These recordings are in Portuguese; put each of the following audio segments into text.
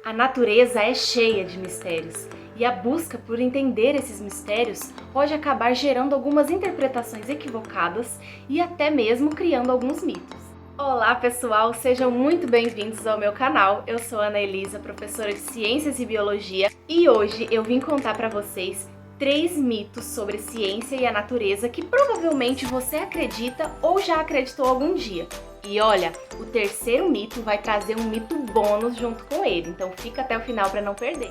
A natureza é cheia de mistérios, e a busca por entender esses mistérios pode acabar gerando algumas interpretações equivocadas e até mesmo criando alguns mitos. Olá pessoal, sejam muito bem-vindos ao meu canal. Eu sou Ana Elisa, professora de Ciências e Biologia, e hoje eu vim contar para vocês 3 mitos sobre ciência e a natureza que provavelmente você acredita ou já acreditou algum dia. E olha, o terceiro mito vai trazer um mito bônus junto com ele, então fica até o final para não perder.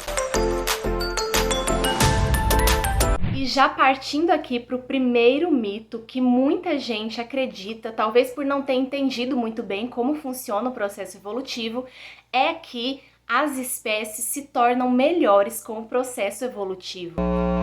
E já partindo aqui para o primeiro mito que muita gente acredita, talvez por não ter entendido muito bem como funciona o processo evolutivo, é que as espécies se tornam melhores com o processo evolutivo.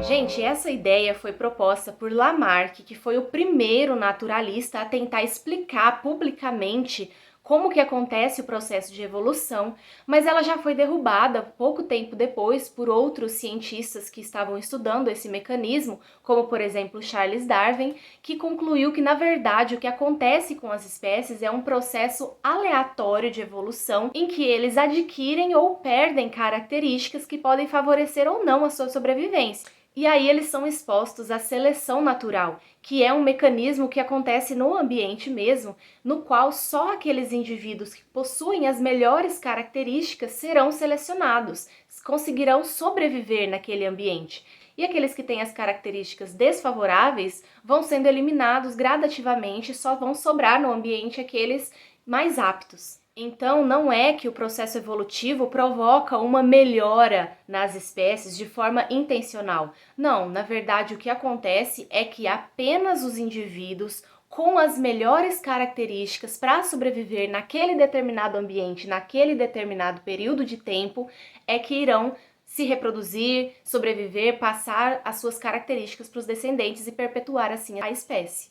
Gente, essa ideia foi proposta por Lamarck, que foi o primeiro naturalista a tentar explicar publicamente como que acontece o processo de evolução, mas ela já foi derrubada pouco tempo depois por outros cientistas que estavam estudando esse mecanismo, como por exemplo Charles Darwin, que concluiu que na verdade o que acontece com as espécies é um processo aleatório de evolução em que eles adquirem ou perdem características que podem favorecer ou não a sua sobrevivência. E aí eles são expostos à seleção natural, que é um mecanismo que acontece no ambiente mesmo, no qual só aqueles indivíduos que possuem as melhores características serão selecionados, conseguirão sobreviver naquele ambiente. E aqueles que têm as características desfavoráveis vão sendo eliminados gradativamente, só vão sobrar no ambiente aqueles mais aptos. Então, não é que o processo evolutivo provoca uma melhora nas espécies de forma intencional. Não, na verdade, o que acontece é que apenas os indivíduos com as melhores características para sobreviver naquele determinado ambiente, naquele determinado período de tempo, é que irão se reproduzir, sobreviver, passar as suas características para os descendentes e perpetuar assim a espécie.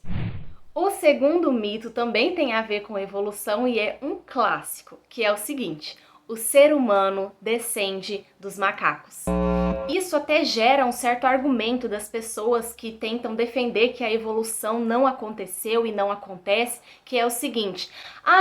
O segundo mito também tem a ver com evolução e é um clássico, que é o seguinte: o ser humano descende dos macacos. Isso até gera um certo argumento das pessoas que tentam defender que a evolução não aconteceu e não acontece, que é o seguinte: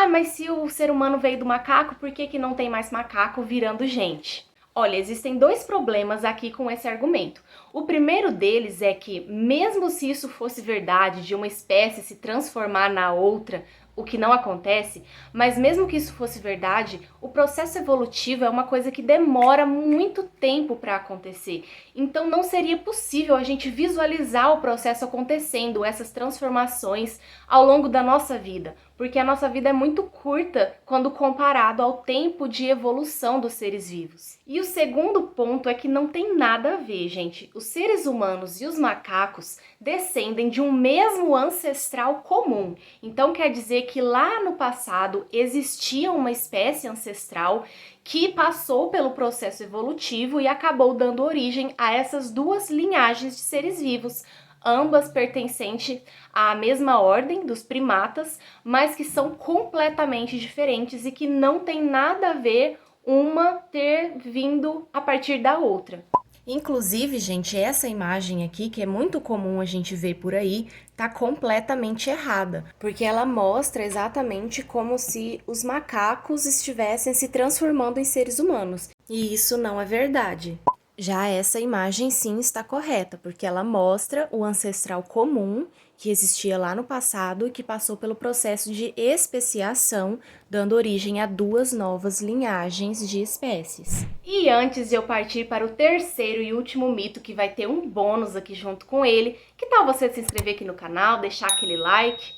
mas se o ser humano veio do macaco, por que não tem mais macaco virando gente? Olha, existem 2 problemas aqui com esse argumento. O primeiro deles é que, mesmo se isso fosse verdade, de uma espécie se transformar na outra, o que não acontece, mas mesmo que isso fosse verdade, o processo evolutivo é uma coisa que demora muito tempo para acontecer. Então não seria possível a gente visualizar o processo acontecendo, essas transformações ao longo da nossa vida, porque a nossa vida é muito curta quando comparado ao tempo de evolução dos seres vivos. E o segundo ponto é que não tem nada a ver, gente. Os seres humanos e os macacos descendem de um mesmo ancestral comum. Então quer dizer que lá no passado existia uma espécie ancestral que passou pelo processo evolutivo e acabou dando origem a essas 2 linhagens de seres vivos, ambas pertencentes à mesma ordem dos primatas, mas que são completamente diferentes e que não tem nada a ver uma ter vindo a partir da outra. Inclusive, gente, essa imagem aqui, que é muito comum a gente ver por aí, tá completamente errada, porque ela mostra exatamente como se os macacos estivessem se transformando em seres humanos. E isso não é verdade. Já essa imagem sim está correta, porque ela mostra o ancestral comum que existia lá no passado e que passou pelo processo de especiação, dando origem a 2 novas linhagens de espécies. E antes de eu partir para o terceiro e último mito, que vai ter um bônus aqui junto com ele, que tal você se inscrever aqui no canal, deixar aquele like?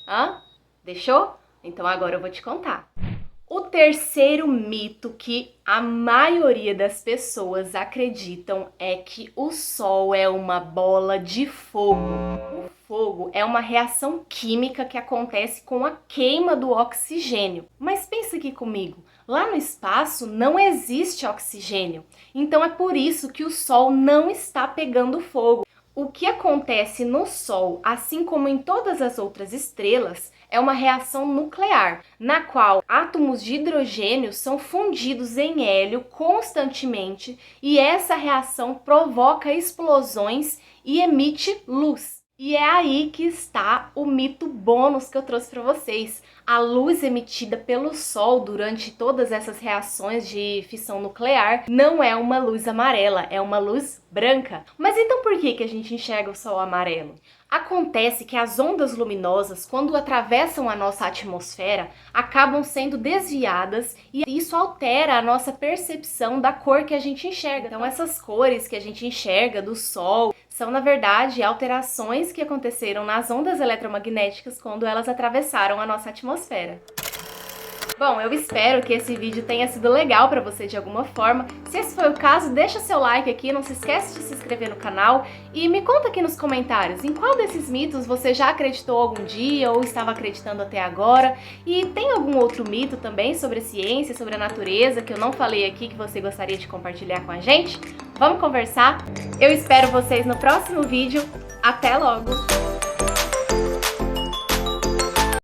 Deixou? Então agora eu vou te contar. O terceiro mito que a maioria das pessoas acreditam é que o Sol é uma bola de fogo. O fogo é uma reação química que acontece com a queima do oxigênio. Mas pensa aqui comigo, lá no espaço não existe oxigênio, então é por isso que o Sol não está pegando fogo. O que acontece no Sol, assim como em todas as outras estrelas, é uma reação nuclear, na qual átomos de hidrogênio são fundidos em hélio constantemente e essa reação provoca explosões e emite luz. E é aí que está o mito bônus que eu trouxe para vocês. A luz emitida pelo Sol durante todas essas reações de fissão nuclear não é uma luz amarela, é uma luz branca. Mas então por que a gente enxerga o Sol amarelo? Acontece que as ondas luminosas, quando atravessam a nossa atmosfera, acabam sendo desviadas e isso altera a nossa percepção da cor que a gente enxerga. Então essas cores que a gente enxerga do Sol são, na verdade, alterações que aconteceram nas ondas eletromagnéticas quando elas atravessaram a nossa atmosfera. Bom, eu espero que esse vídeo tenha sido legal para você de alguma forma. Se esse foi o caso, deixa seu like aqui, não se esquece de se inscrever no canal e me conta aqui nos comentários em qual desses mitos você já acreditou algum dia ou estava acreditando até agora. E tem algum outro mito também sobre a ciência, sobre a natureza que eu não falei aqui que você gostaria de compartilhar com a gente? Vamos conversar? Eu espero vocês no próximo vídeo. Até logo!